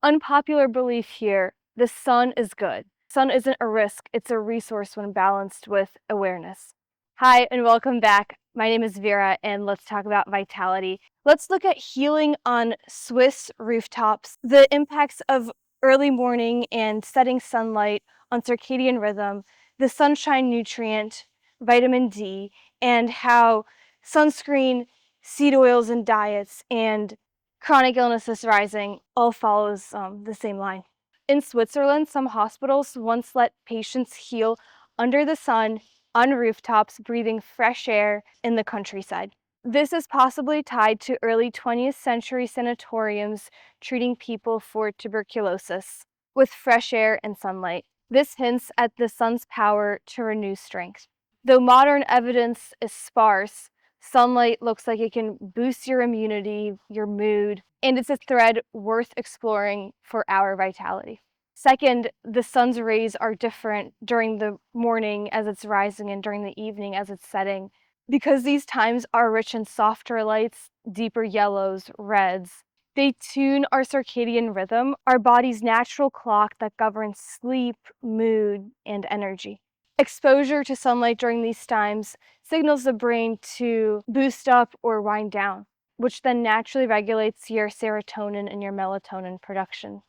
Unpopular belief here, the sun is good. Sun isn't a risk, it's a resource when balanced with awareness. Hi, and welcome back. My name is Vera, and let's talk about vitality. Let's look at healing on Swiss rooftops, the impacts of early morning and setting sunlight on circadian rhythm, the sunshine nutrient, vitamin D, and how sunscreen, seed oils, and diets, and chronic illnesses rising all follows the same line. In Switzerland, some hospitals once let patients heal under the sun on rooftops, breathing fresh air in the countryside. This is possibly tied to early 20th century sanatoriums treating people for tuberculosis with fresh air and sunlight. This hints at the sun's power to renew strength. Though modern evidence is sparse, sunlight looks like it can boost your immunity, your mood, and it's a thread worth exploring for our vitality. Second, the sun's rays are different during the morning as it's rising and during the evening as it's setting. Because these times are rich in softer lights, deeper yellows, reds, they tune our circadian rhythm, our body's natural clock that governs sleep, mood, and energy. Exposure to sunlight during these times signals the brain to boost up or wind down, which then naturally regulates your serotonin and your melatonin production.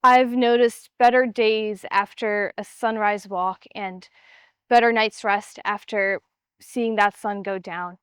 I've noticed better days after a sunrise walk and better night's rest after seeing that sun go down.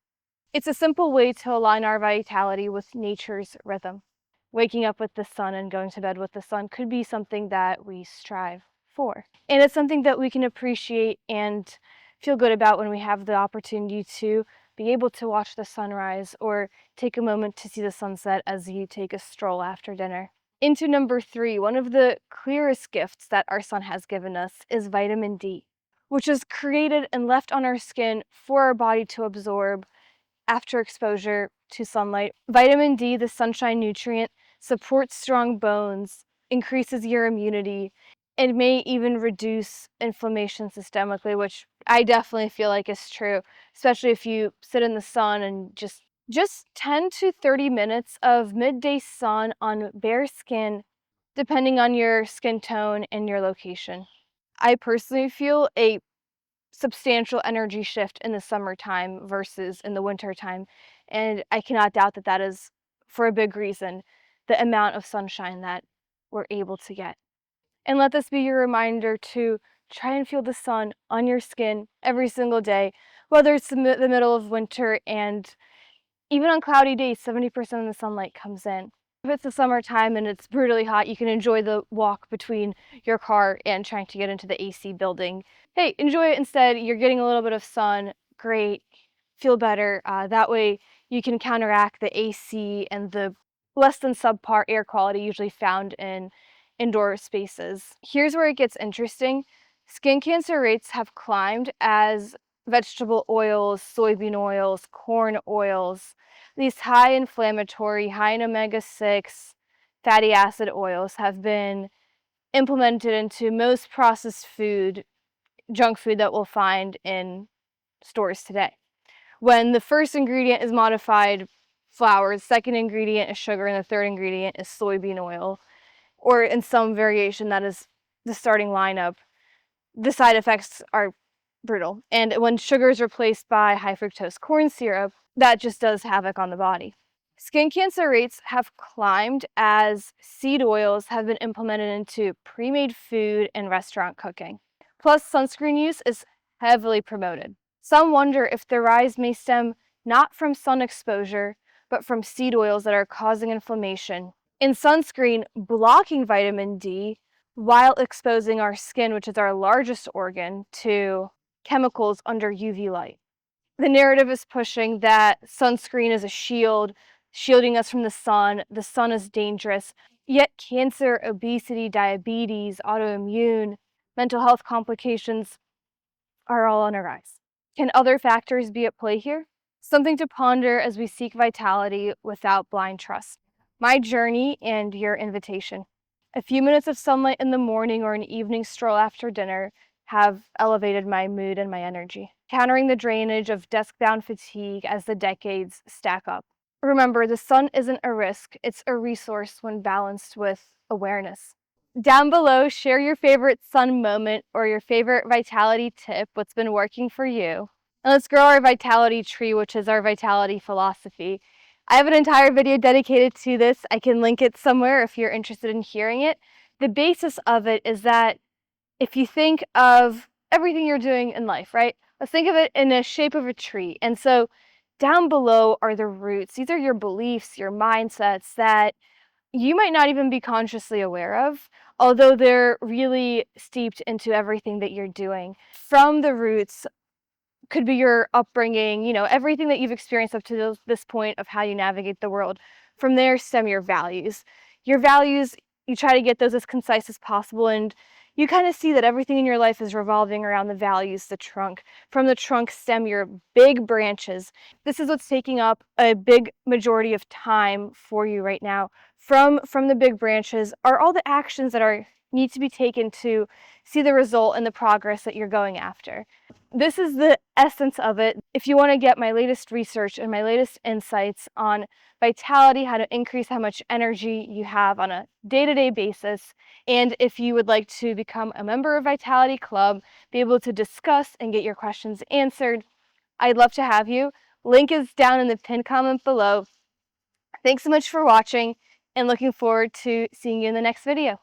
It's a simple way to align our vitality with nature's rhythm. Waking up with the sun and going to bed with the sun could be something that we strive for. And it's something that we can appreciate and feel good about when we have the opportunity to be able to watch the sunrise or take a moment to see the sunset as you take a stroll after dinner. Into number 3, one of the clearest gifts that our sun has given us is vitamin D, which is created and left on our skin for our body to absorb after exposure to sunlight. Vitamin D, the sunshine nutrient, supports strong bones, increases your immunity, and may even reduce inflammation systemically, which I definitely feel like is true, especially if you sit in the sun and just 10 to 30 minutes of midday sun on bare skin, depending on your skin tone and your location. I personally feel a substantial energy shift in the summertime versus in the wintertime, and I cannot doubt that that is for a big reason, the amount of sunshine that we're able to get. And let this be your reminder to try and feel the sun on your skin every single day, whether it's the middle of winter and even on cloudy days, 70% of the sunlight comes in. If it's the summertime and it's brutally hot, you can enjoy the walk between your car and trying to get into the AC building. Hey, enjoy it instead. You're getting a little bit of sun. Great. Feel better. That way you can counteract the AC and the less than subpar air quality usually found in indoor spaces. Here's where it gets interesting. Skin cancer rates have climbed as vegetable oils, soybean oils, corn oils, these high inflammatory, high in omega-6 fatty acid oils have been implemented into most processed food, junk food that we'll find in stores today. When the first ingredient is modified flour, the second ingredient is sugar, and the third ingredient is soybean oil, or in some variation that is the starting lineup, the side effects are brutal. And when sugar is replaced by high fructose corn syrup, that just does havoc on the body. Skin cancer rates have climbed as seed oils have been implemented into pre-made food and restaurant cooking. Plus, sunscreen use is heavily promoted. Some wonder if the rise may stem not from sun exposure, but from seed oils that are causing inflammation. In sunscreen, blocking vitamin D while exposing our skin, which is our largest organ, to chemicals under UV light. The narrative is pushing that sunscreen is a shield, shielding us from the sun is dangerous, yet cancer, obesity, diabetes, autoimmune, mental health complications are all on a rise. Can other factors be at play here? Something to ponder as we seek vitality without blind trust. My journey and your invitation. A few minutes of sunlight in the morning or an evening stroll after dinner have elevated my mood and my energy, countering the drainage of desk-bound fatigue as the decades stack up. Remember, the sun isn't a risk, it's a resource when balanced with awareness. Down below, share your favorite sun moment or your favorite vitality tip, what's been working for you. And let's grow our vitality tree, which is our vitality philosophy. I have an entire video dedicated to this. I can link it somewhere if you're interested in hearing it. The basis of it is that if you think of everything you're doing in life, right? Let's think of it in the shape of a tree. And so down below are the roots. These are your beliefs, your mindsets that you might not even be consciously aware of, although they're really steeped into everything that you're doing. From the roots could be your upbringing, everything that you've experienced up to this point of how you navigate the world. From there stem your values. Your values, you try to get those as concise as possible, and you kind of see that everything in your life is revolving around the values, the trunk. From the trunk stem your big branches. This is what's taking up a big majority of time for you right now. From the big branches are all the actions that need to be taken to see the result and the progress that you're going after. This is the essence of it. If you want to get my latest research and my latest insights on vitality, how to increase how much energy you have on a day-to-day basis, and if you would like to become a member of Vitality Club, be able to discuss and get your questions answered, I'd love to have you. Link is down in the pinned comment below. Thanks so much for watching, and looking forward to seeing you in the next video.